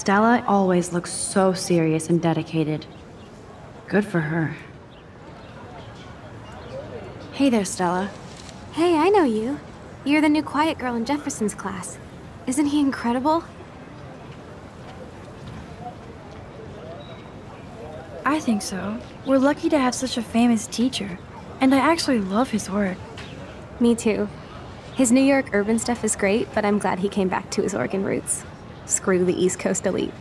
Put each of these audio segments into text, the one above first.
Stella always looks so serious and dedicated. Good for her. Hey there, Stella. Hey, I know you. You're the new quiet girl in Jefferson's class. Isn't he incredible? I think so. We're lucky to have such a famous teacher. And I actually love his work. Me too. His New York urban stuff is great, but I'm glad he came back to his Oregon roots. Screw the East Coast elite.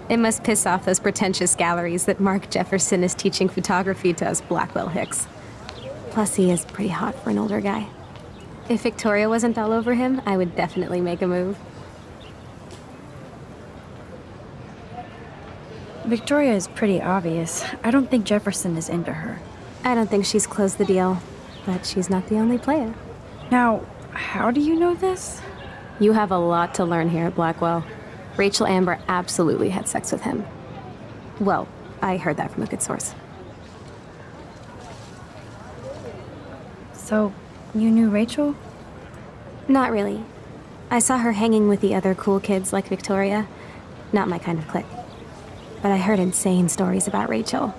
It must piss off those pretentious galleries that Mark Jefferson is teaching photography to us Blackwell Hicks. Plus, he is pretty hot for an older guy. If Victoria wasn't all over him, I would definitely make a move. Victoria is pretty obvious. I don't think Jefferson is into her. I don't think she's closed the deal, but she's not the only player. Now, how do you know this? You have a lot to learn here at Blackwell. Rachel Amber absolutely had sex with him. Well, I heard that from a good source. So, you knew Rachel? Not really. I saw her hanging with the other cool kids like Victoria. Not my kind of clique. But I heard insane stories about Rachel.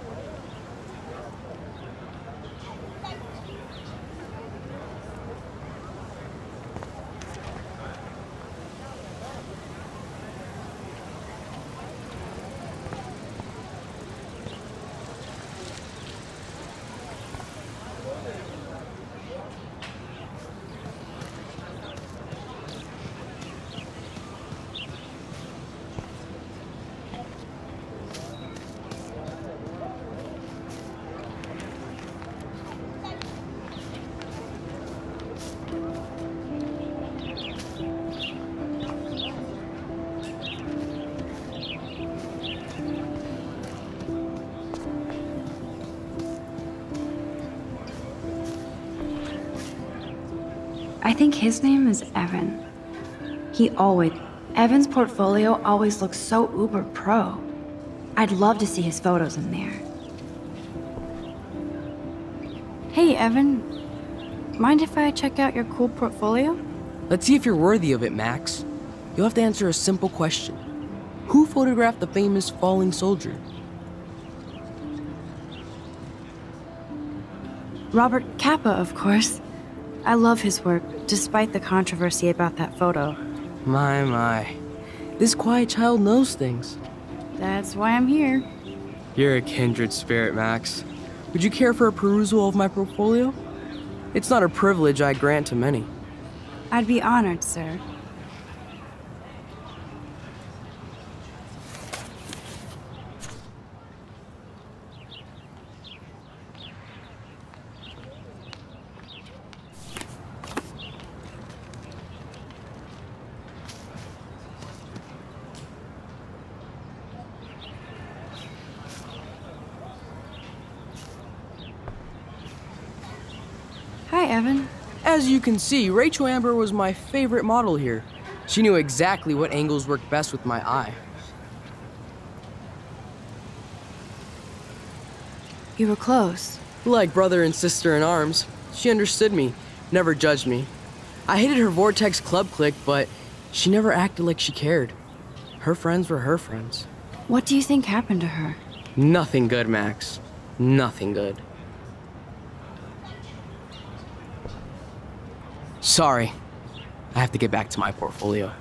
I think his name is Evan. Evan's portfolio always looks so uber pro. I'd love to see his photos in there. Hey, Evan. Mind if I check out your cool portfolio? Let's see if you're worthy of it, Max. You'll have to answer a simple question. Who photographed the famous falling soldier? Robert Capa, of course. I love his work, despite the controversy about that photo. My. This quiet child knows things. That's why I'm here. You're a kindred spirit, Max. Would you care for a perusal of my portfolio? It's not a privilege I grant to many. I'd be honored, sir. Hi, Evan. As you can see, Rachel Amber was my favorite model here. She knew exactly what angles worked best with my eye. You were close. Like brother and sister in arms. She understood me, never judged me. I hated her Vortex Club clique, but she never acted like she cared. Her friends were her friends. What do you think happened to her? Nothing good, Max. Nothing good. Sorry. I have to get back to my portfolio.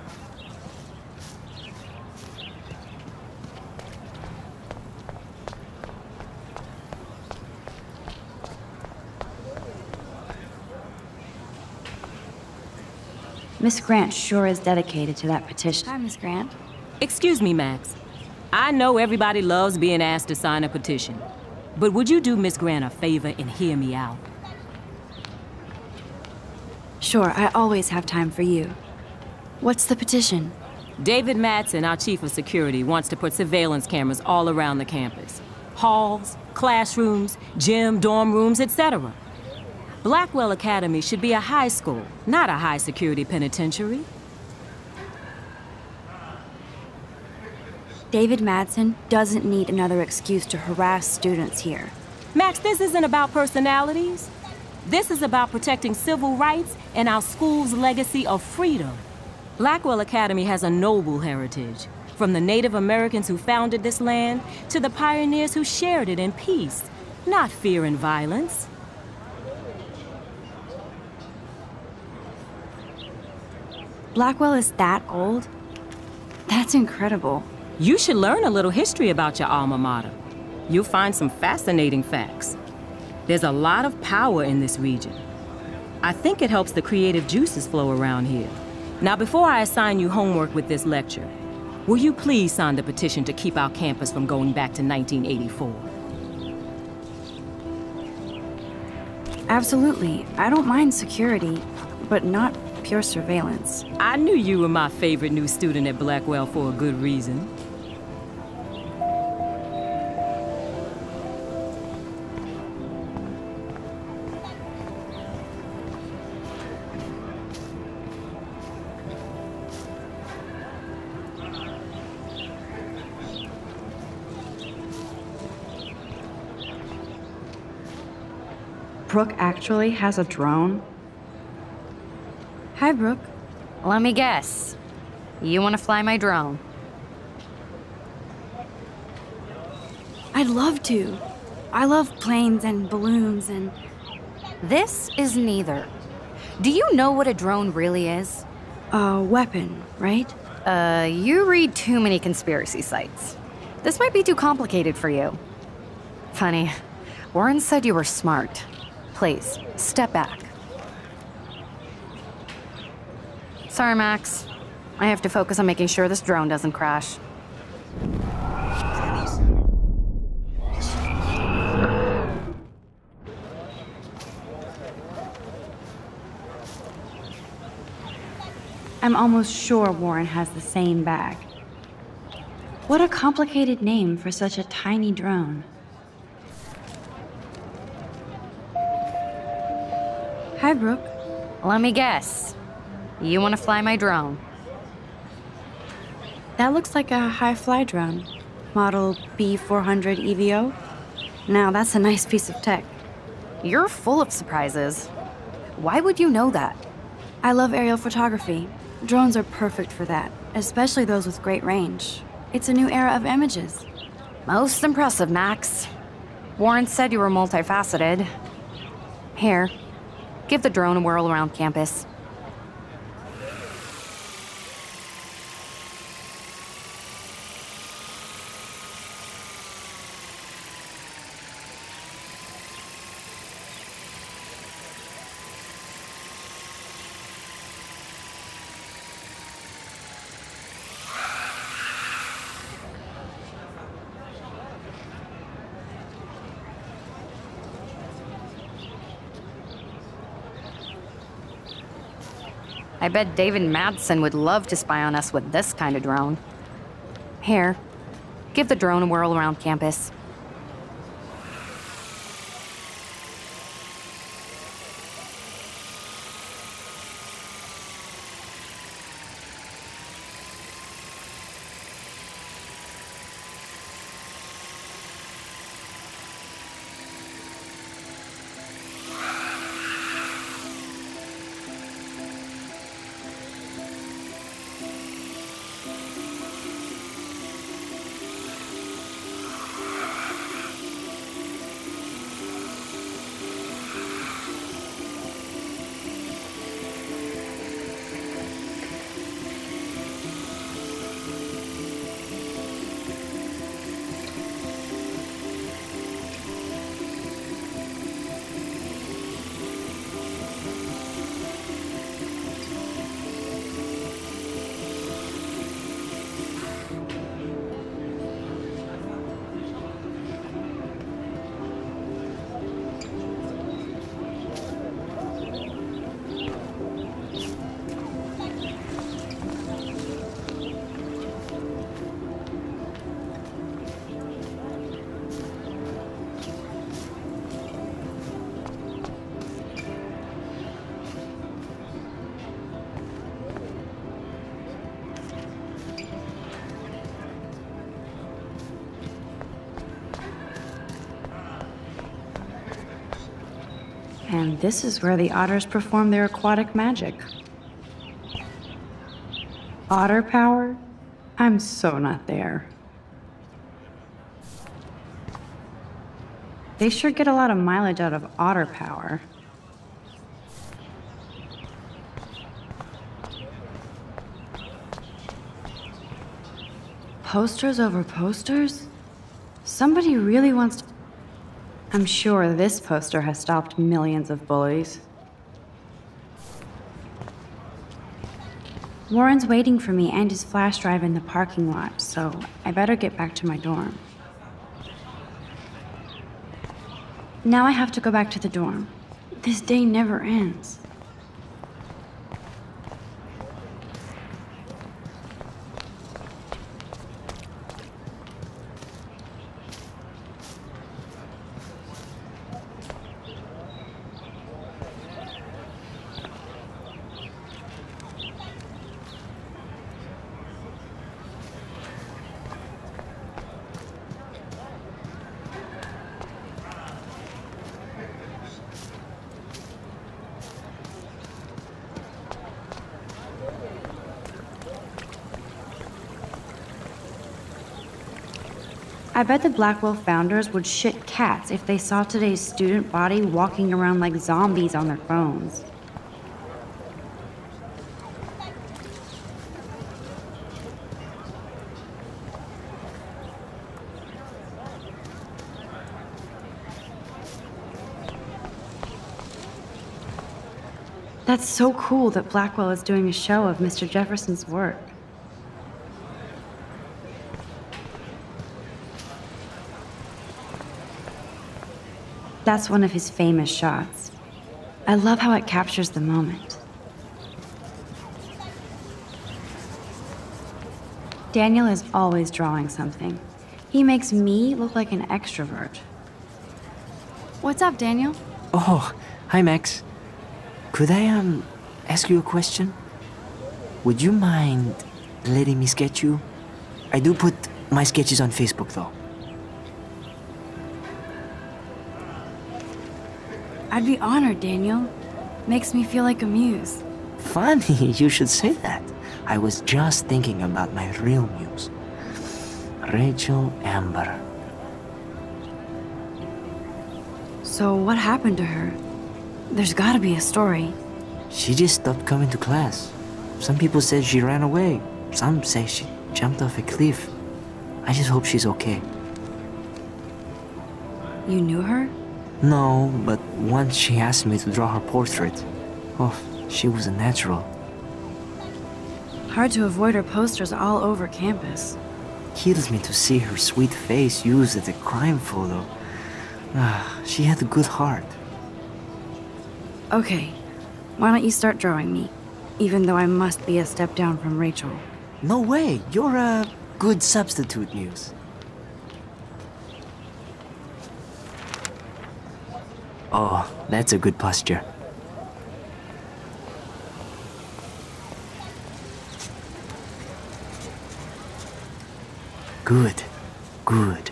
Miss Grant sure is dedicated to that petition. Hi, Miss Grant. Excuse me, Max. I know everybody loves being asked to sign a petition. But would you do Miss Grant a favor and hear me out? Sure, I always have time for you. What's the petition? David Madsen, our chief of security, wants to put surveillance cameras all around the campus. Halls, classrooms, gym, dorm rooms, etc. Blackwell Academy should be a high school, not a high-security penitentiary. David Madsen doesn't need another excuse to harass students here. Max, this isn't about personalities. This is about protecting civil rights and our school's legacy of freedom. Blackwell Academy has a noble heritage. From the Native Americans who founded this land to the pioneers who shared it in peace, not fear and violence. Blackwell is that old? That's incredible. You should learn a little history about your alma mater. You'll find some fascinating facts. There's a lot of power in this region. I think it helps the creative juices flow around here. Now, before I assign you homework with this lecture, will you please sign the petition to keep our campus from going back to 1984? Absolutely. I don't mind security, but not pure surveillance. I knew you were my favorite new student at Blackwell for a good reason. Brooke actually has a drone? Hi, Brooke. Let me guess. You want to fly my drone? I'd love to. I love planes and balloons and... This is neither. Do you know what a drone really is? A weapon, right? You read too many conspiracy sites. This might be too complicated for you. Funny, Warren said you were smart. Please, step back. Sorry, Max. I have to focus on making sure this drone doesn't crash. I'm almost sure Warren has the same bag. What a complicated name for such a tiny drone. Hi, Brooke. Let me guess. You want to fly my drone? That looks like a high-fly drone. Model B400 EVO. Now, that's a nice piece of tech. You're full of surprises. Why would you know that? I love aerial photography. Drones are perfect for that, especially those with great range. It's a new era of images. Most impressive, Max. Warren said you were multifaceted. Here, give the drone a whirl around campus. I bet David Madsen would love to spy on us with this kind of drone. Here, give the drone a whirl around campus. And this is where the otters perform their aquatic magic. Otter power? I'm so not there. They sure get a lot of mileage out of otter power. Posters over posters? Somebody really wants to... I'm sure this poster has stopped millions of bullies. Warren's waiting for me and his flash drive in the parking lot, so I better get back to my dorm. Now I have to go back to the dorm. This day never ends. I bet the Blackwell founders would shit cats if they saw today's student body walking around like zombies on their phones. That's so cool that Blackwell is doing a show of Mr. Jefferson's work. That's one of his famous shots. I love how it captures the moment. Daniel is always drawing something. He makes me look like an extrovert. What's up, Daniel? Oh, hi, Max. Could I, ask you a question? Would you mind letting me sketch you? I do put my sketches on Facebook, though. I'd be honored, Daniel. Makes me feel like a muse. Funny, you should say that. I was just thinking about my real muse. Rachel Amber. So what happened to her? There's gotta be a story. She just stopped coming to class. Some people said she ran away. Some say she jumped off a cliff. I just hope she's okay. You knew her? No, but once she asked me to draw her portrait. Oh, she was a natural. Hard to avoid her posters all over campus. Kills me to see her sweet face used as a crime photo. Ah, she had a good heart. Okay, why don't you start drawing me? Even though I must be a step down from Rachel. No way, you're a good substitute, Muse. Oh, that's a good posture. Good, good.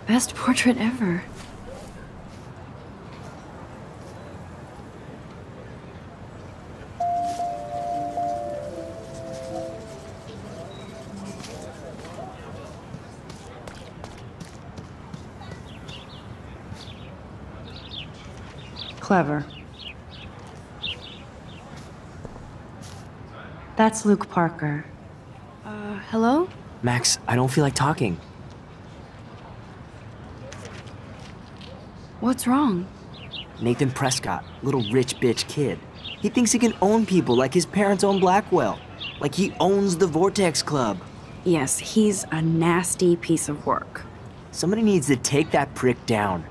Best portrait ever. Clever. That's Luke Parker. Hello? Max, I don't feel like talking. What's wrong? Nathan Prescott, little rich bitch kid. He thinks he can own people like his parents own Blackwell. Like he owns the Vortex Club. Yes, he's a nasty piece of work. Somebody needs to take that prick down.